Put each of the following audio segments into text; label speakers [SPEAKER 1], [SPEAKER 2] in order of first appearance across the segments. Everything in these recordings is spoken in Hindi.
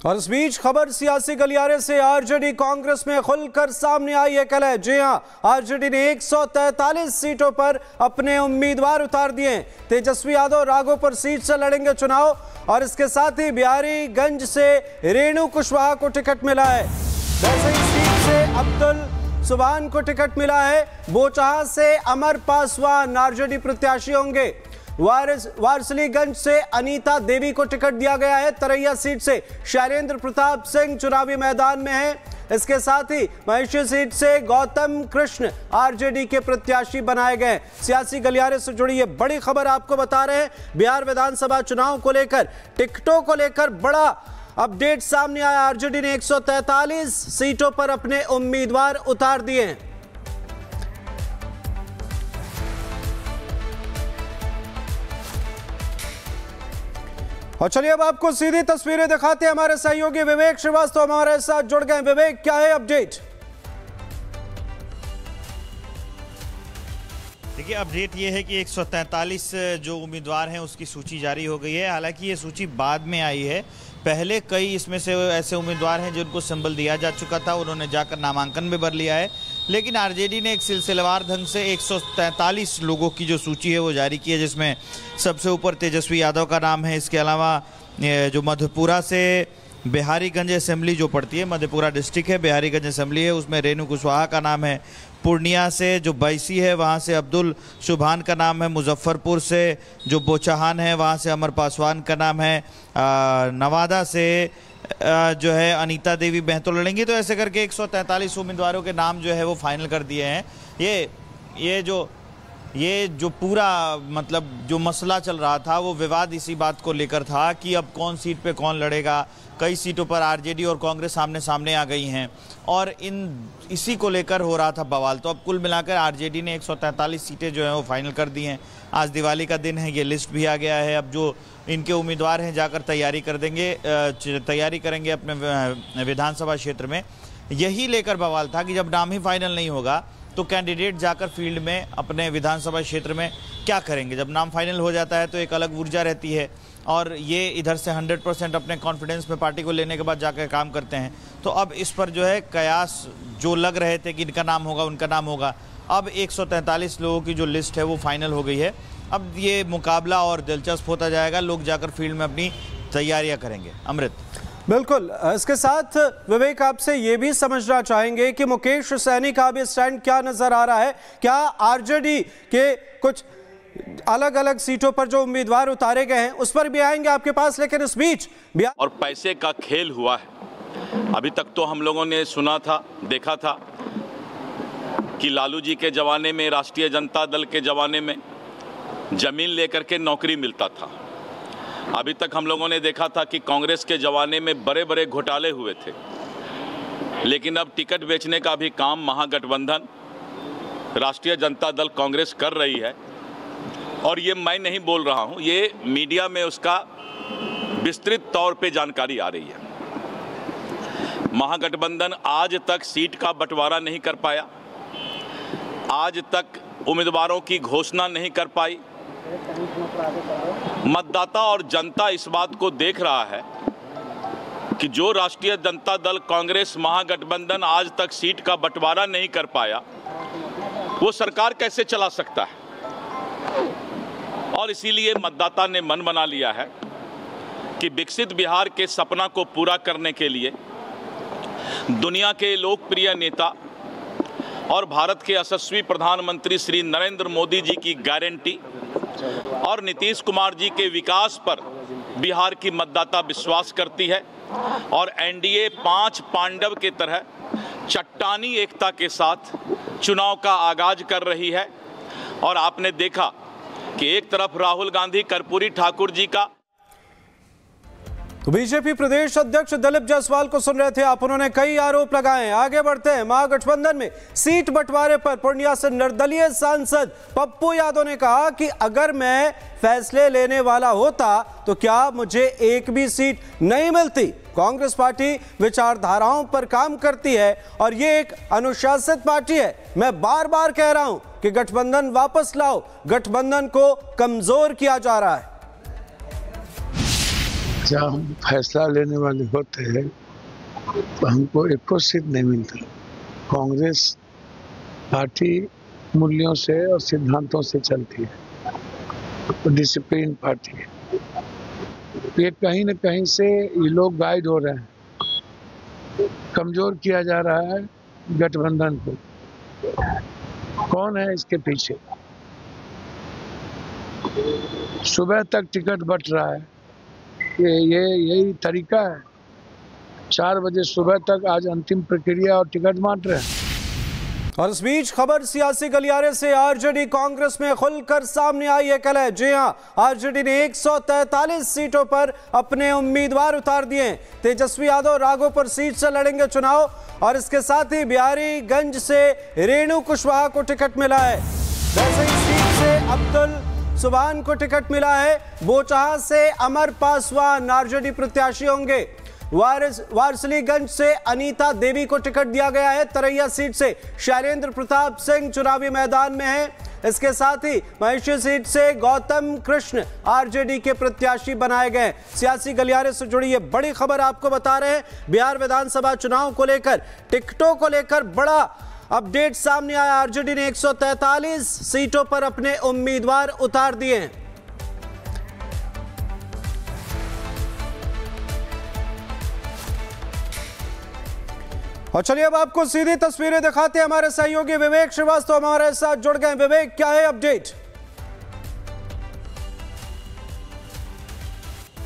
[SPEAKER 1] और इस बीच खबर सियासी गलियारे से आरजेडी कांग्रेस में खुलकर सामने आई है कलह। जी हां, आरजेडी ने 143 सीटों पर अपने उम्मीदवार उतार दिए। तेजस्वी यादव राघोपुर सीट से लड़ेंगे चुनाव और इसके साथ ही बिहारीगंज से रेणु कुशवाहा को टिकट मिला है। वैसे ही सीट से अब्दुल सुभान को टिकट मिला है। बोचाहा से अमर पासवान आरजेडी प्रत्याशी होंगे। वारसलीगंज से अनीता देवी को टिकट दिया गया है। तरैया सीट से शैलेंद्र प्रताप सिंह चुनावी मैदान में है। इसके साथ ही महेशी सीट से गौतम कृष्ण आरजेडी के प्रत्याशी बनाए गए। सियासी गलियारे से जुड़ी ये बड़ी खबर आपको बता रहे हैं। बिहार विधानसभा चुनाव को लेकर, टिकटों को लेकर बड़ा अपडेट सामने आया। आरजेडी ने 143 सीटों पर अपने उम्मीदवार उतार दिए हैं। और चलिए अब आपको सीधी तस्वीरें दिखाते हैं। हमारे सहयोगी विवेक श्रीवास्तव हमारे साथ जुड़ गए। विवेक, क्या है अपडेट?
[SPEAKER 2] देखिए, अपडेट ये है कि 143 जो उम्मीदवार हैं उसकी सूची जारी हो गई है। हालांकि ये सूची बाद में आई है। पहले कई इसमें से ऐसे उम्मीदवार हैं जिनको सिंबल दिया जा चुका था, उन्होंने जाकर नामांकन भी भर लिया है। लेकिन आरजेडी ने एक सिलसिलेवार ढंग से 143 लोगों की जो सूची है वो जारी की है, जिसमें सबसे ऊपर तेजस्वी यादव का नाम है। इसके अलावा जो मधेपुरा से बिहारीगंज असेंबली जो पड़ती है, मधेपुरा डिस्ट्रिक्ट है, बिहारीगंज असेंबली है, उसमें रेणु कुशवाहा का नाम है। पूर्णिया से जो बैसी है वहाँ से अब्दुल सुभान का नाम है। मुजफ्फरपुर से जो बोचाहान है वहाँ से अमर पासवान का नाम है। नवादा से जो है अनीता देवी बहतो लड़ेंगी। तो ऐसे करके 143 उम्मीदवारों के नाम जो है वो फाइनल कर दिए हैं। ये जो पूरा मतलब जो मसला चल रहा था वो विवाद इसी बात को लेकर था कि अब कौन सीट पे कौन लड़ेगा। कई सीटों पर आरजेडी और कांग्रेस सामने सामने आ गई हैं और इसी को लेकर हो रहा था बवाल। तो अब कुल मिलाकर आरजेडी ने 143 सीटें जो हैं वो फाइनल कर दी हैं। आज दिवाली का दिन है, ये लिस्ट भी आ गया है। अब जो इनके उम्मीदवार हैं जाकर तैयारी करेंगे अपने विधानसभा क्षेत्र में। यही लेकर बवाल था कि जब नाम ही फाइनल नहीं होगा तो कैंडिडेट जाकर फील्ड में अपने विधानसभा क्षेत्र में क्या करेंगे। जब नाम फाइनल हो जाता है तो एक अलग ऊर्जा रहती है और ये इधर से 100% अपने कॉन्फिडेंस में पार्टी को लेने के बाद जाकर काम करते हैं। तो अब इस पर जो है कयास जो लग रहे थे कि इनका नाम होगा उनका नाम होगा, अब 143 लोगों की जो लिस्ट है वो फाइनल हो गई है। अब ये मुकाबला और दिलचस्प होता जाएगा, लोग जाकर फील्ड में अपनी तैयारियां करेंगे। अमृत,
[SPEAKER 1] बिल्कुल। इसके साथ विवेक आपसे ये भी समझना चाहेंगे कि मुकेश सैनी का भी स्टैंड क्या नजर आ रहा है। क्या आरजेडी के कुछ अलग अलग सीटों पर जो उम्मीदवार उतारे गए हैं उस पर भी आएंगे आपके पास, लेकिन इस बीच
[SPEAKER 3] और पैसे का खेल हुआ है। अभी तक तो हम लोगों ने सुना था, देखा था कि लालू जी के जमाने में, राष्ट्रीय जनता दल के जमाने में जमीन लेकर के नौकरी मिलता था। अभी तक हम लोगों ने देखा था कि कांग्रेस के जमाने में बड़े बड़े घोटाले हुए थे। लेकिन अब टिकट बेचने का भी काम महागठबंधन राष्ट्रीय जनता दल कांग्रेस कर रही है। और ये मैं नहीं बोल रहा हूँ, ये मीडिया में उसका विस्तृत तौर पे जानकारी आ रही है। महागठबंधन आज तक सीट का बंटवारा नहीं कर पाया, आज तक उम्मीदवारों की घोषणा नहीं कर पाई। मतदाता और जनता इस बात को देख रहा है कि जो राष्ट्रीय जनता दल कांग्रेस महागठबंधन आज तक सीट का बंटवारा नहीं कर पाया, वो सरकार कैसे चला सकता है। और इसीलिए मतदाता ने मन बना लिया है कि विकसित बिहार के सपना को पूरा करने के लिए दुनिया के लोकप्रिय नेता और भारत के यशस्वी प्रधानमंत्री श्री नरेंद्र मोदी जी की गारंटी और नीतीश कुमार जी के विकास पर बिहार की मतदाता विश्वास करती है और एनडीए 5 पांडव के तरह चट्टानी एकता के साथ चुनाव का आगाज कर रही है। और आपने देखा कि एक तरफ राहुल गांधी कर्पूरी ठाकुर जी का,
[SPEAKER 1] तो बीजेपी प्रदेश अध्यक्ष दिलीप जायसवाल को सुन रहे थे आप। उन्होंने कई आरोप लगाए। आगे बढ़ते हैं। महागठबंधन में सीट बंटवारे पर पूर्णिया से निर्दलीय सांसद पप्पू यादव ने कहा कि अगर मैं फैसले लेने वाला होता तो क्या मुझे एक भी सीट नहीं मिलती। कांग्रेस पार्टी विचारधाराओं पर काम करती है और ये एक अनुशासित पार्टी है। मैं बार बार कह रहा हूं कि गठबंधन वापस लाओ, गठबंधन को कमजोर किया जा रहा है।
[SPEAKER 4] जब हम फैसला लेने वाले होते हैं तो हमको एको सीट नहीं मिलता। कांग्रेस पार्टी मूल्यों से और सिद्धांतों से चलती है, तो डिसिप्लिन पार्टी है। ये कहीं न कहीं से ये लोग गाइड हो रहे हैं, कमजोर किया जा रहा है गठबंधन को। कौन है इसके पीछे? सुबह तक टिकट बंट रहा है, यही तरीका है। 4 बजे सुबह तक आज अंतिम प्रक्रिया और टिकट बांट रहे हैं।
[SPEAKER 1] और इस बीच खबर सियासी गलियारे से आरजेडी कांग्रेस में खुलकर सामने आई है कलह। जी हां, आरजेडी ने 143 सीटों पर अपने उम्मीदवार उतार दिए। तेजस्वी यादव राघोपुर सीट से लड़ेंगे चुनाव और इसके साथ ही बिहारीगंज से रेणु कुशवाहा को टिकट मिला है। वैसे ही सीट से अब्दुल सुभान को टिकट मिला है। बोचाहा से अमर पासवान आरजेडी प्रत्याशी होंगे। वारसलीगंज से अनीता देवी को टिकट दिया गया है। तरैया सीट से शैलेंद्र प्रताप सिंह चुनावी मैदान में है। इसके साथ ही महेशी सीट से गौतम कृष्ण आरजेडी के प्रत्याशी बनाए गए। सियासी गलियारे से जुड़ी ये बड़ी खबर आपको बता रहे हैं। बिहार विधानसभा चुनाव को लेकर टिकटों को लेकर बड़ा अपडेट सामने आया। आरजेडी ने 143 सीटों पर अपने उम्मीदवार उतार दिए हैं। और चलिए अब आपको सीधी तस्वीरें दिखाते हैं। हमारे सहयोगी विवेक श्रीवास्तव हमारे साथ जुड़ गए। विवेक, क्या है अपडेट?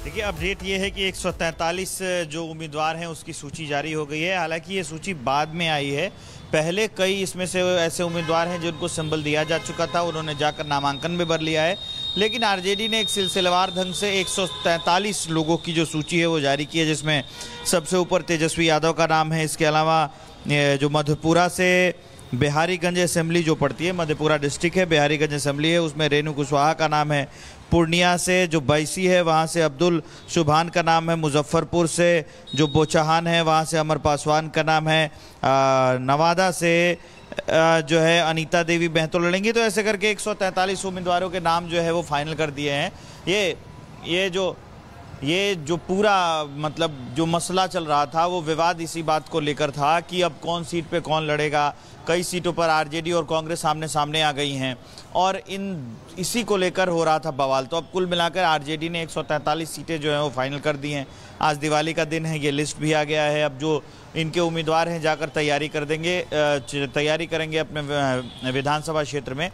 [SPEAKER 2] देखिए, अपडेट ये है कि 143 जो उम्मीदवार हैं उसकी सूची जारी हो गई है। हालांकि ये सूची बाद में आई है। पहले कई इसमें से ऐसे उम्मीदवार हैं जिनको सिंबल दिया जा चुका था, उन्होंने जाकर नामांकन भी भर लिया है। लेकिन आरजेडी ने एक सिलसिलेवार ढंग से 143 लोगों की जो सूची है वो जारी की है, जिसमें सबसे ऊपर तेजस्वी यादव का नाम है। इसके अलावा जो मधेपुरा से बिहारीगंज असेंबली जो पड़ती है, मधेपुरा डिस्ट्रिक्ट है, बिहारीगंज असेंबली है, उसमें रेणु कुशवाहा का नाम है। पूर्णिया से जो बैसी है वहाँ से अब्दुल सुभान का नाम है। मुजफ्फरपुर से जो बोचाहान है वहाँ से अमर पासवान का नाम है। नवादा से जो है अनीता देवी बहतो लड़ेंगी। तो ऐसे करके 143 उम्मीदवारों के नाम जो है वो फाइनल कर दिए हैं। ये जो पूरा मतलब जो मसला चल रहा था वो विवाद इसी बात को लेकर था कि अब कौन सीट पे कौन लड़ेगा। कई सीटों पर आरजेडी और कांग्रेस सामने सामने आ गई हैं और इसी को लेकर हो रहा था बवाल। तो अब कुल मिलाकर आरजेडी ने 143 सीटें जो हैं वो फाइनल कर दी हैं। आज दिवाली का दिन है, ये लिस्ट भी आ गया है। अब जो इनके उम्मीदवार हैं जाकर तैयारी करेंगे अपने विधानसभा क्षेत्र में।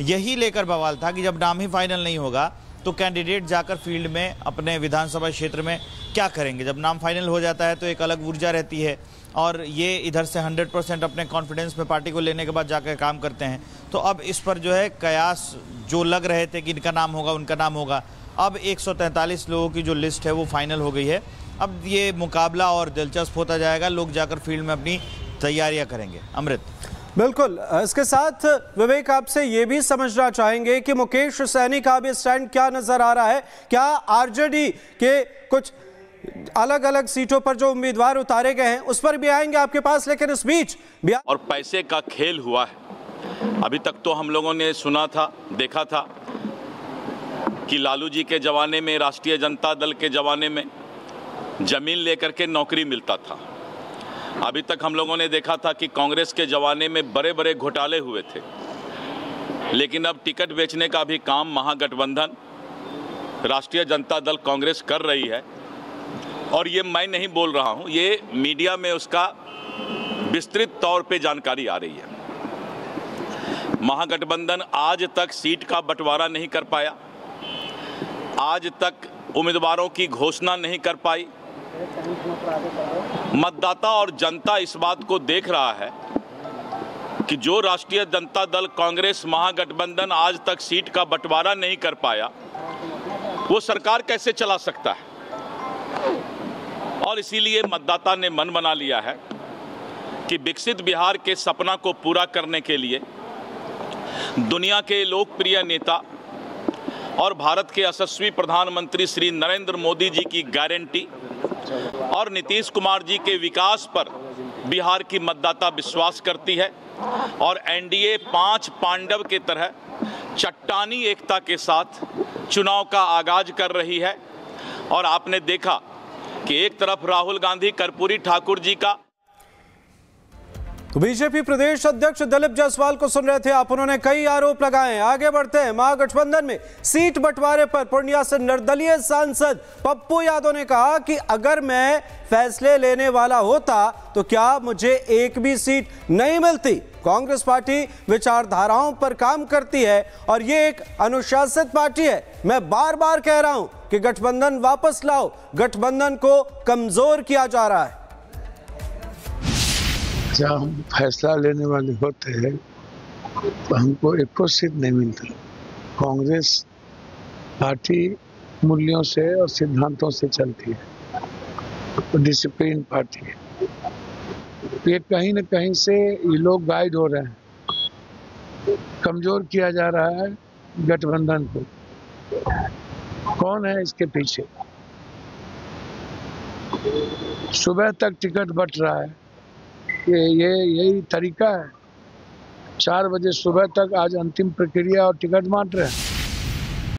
[SPEAKER 2] यही लेकर बवाल था कि जब नाम ही फाइनल नहीं होगा तो कैंडिडेट जाकर फील्ड में अपने विधानसभा क्षेत्र में क्या करेंगे। जब नाम फाइनल हो जाता है तो एक अलग ऊर्जा रहती है और ये इधर से 100% अपने कॉन्फिडेंस में पार्टी को लेने के बाद जाकर काम करते हैं। तो अब इस पर जो है कयास जो लग रहे थे कि इनका नाम होगा उनका नाम होगा, अब 143 लोगों की जो लिस्ट है वो फाइनल हो गई है। अब ये मुकाबला और दिलचस्प होता जाएगा, लोग जाकर फील्ड में अपनी तैयारियां करेंगे। अमृत,
[SPEAKER 1] बिल्कुल। इसके साथ विवेक आपसे ये भी समझना चाहेंगे कि मुकेश सैनी का भी स्टैंड क्या नजर आ रहा है। क्या आरजेडी के कुछ अलग अलग सीटों पर जो उम्मीदवार उतारे गए हैं उस पर भी आएंगे आपके पास, लेकिन इस बीच
[SPEAKER 3] और पैसे का खेल हुआ है। अभी तक तो हम लोगों ने सुना था, देखा था कि लालू जी के जमाने में, राष्ट्रीय जनता दल के जमाने में जमीन लेकर के नौकरी मिलता था। अभी तक हम लोगों ने देखा था कि कांग्रेस के जमाने में बड़े बड़े घोटाले हुए थे। लेकिन अब टिकट बेचने का भी काम महागठबंधन राष्ट्रीय जनता दल कांग्रेस कर रही है। और ये मैं नहीं बोल रहा हूँ, ये मीडिया में उसका विस्तृत तौर पे जानकारी आ रही है। महागठबंधन आज तक सीट का बंटवारा नहीं कर पाया, आज तक उम्मीदवारों की घोषणा नहीं कर पाई। मतदाता और जनता इस बात को देख रहा है कि जो राष्ट्रीय जनता दल कांग्रेस महागठबंधन आज तक सीट का बंटवारा नहीं कर पाया, वो सरकार कैसे चला सकता है। और इसीलिए मतदाता ने मन बना लिया है कि विकसित बिहार के सपना को पूरा करने के लिए दुनिया के लोकप्रिय नेता और भारत के यशस्वी प्रधानमंत्री श्री नरेंद्र मोदी जी की गारंटी और नीतीश कुमार जी के विकास पर बिहार की मतदाता विश्वास करती है। और एनडीए 5 पांडव के तरह चट्टानी एकता के साथ चुनाव का आगाज कर रही है। और आपने देखा कि एक तरफ राहुल गांधी कर्पूरी ठाकुर जी का
[SPEAKER 1] तो बीजेपी प्रदेश अध्यक्ष दिलीप जायसवाल को सुन रहे थे आप। उन्होंने कई आरोप लगाए। आगे बढ़ते हैं। महागठबंधन में सीट बंटवारे पर पूर्णिया से निर्दलीय सांसद पप्पू यादव ने कहा कि अगर मैं फैसले लेने वाला होता तो क्या मुझे एक भी सीट नहीं मिलती। कांग्रेस पार्टी विचारधाराओं पर काम करती है और ये एक अनुशासित पार्टी है। मैं बार बार कह रहा हूं कि गठबंधन वापस लाओ। गठबंधन को कमजोर किया जा रहा है।
[SPEAKER 4] जब हम फैसला लेने वाले होते हैं तो हमको एक को सीट नहीं मिलता। कांग्रेस पार्टी मूल्यों से और सिद्धांतों से चलती है, डिसिप्लिन पार्टी है। ये कहीं न कहीं से ये लोग गाइड हो रहे हैं, कमजोर किया जा रहा है गठबंधन को। कौन है इसके पीछे? सुबह तक टिकट बंट रहा है। ये यही तरीका है। 4 बजे सुबह तक आज अंतिम प्रक्रिया और टिकट बांट रहे हैं।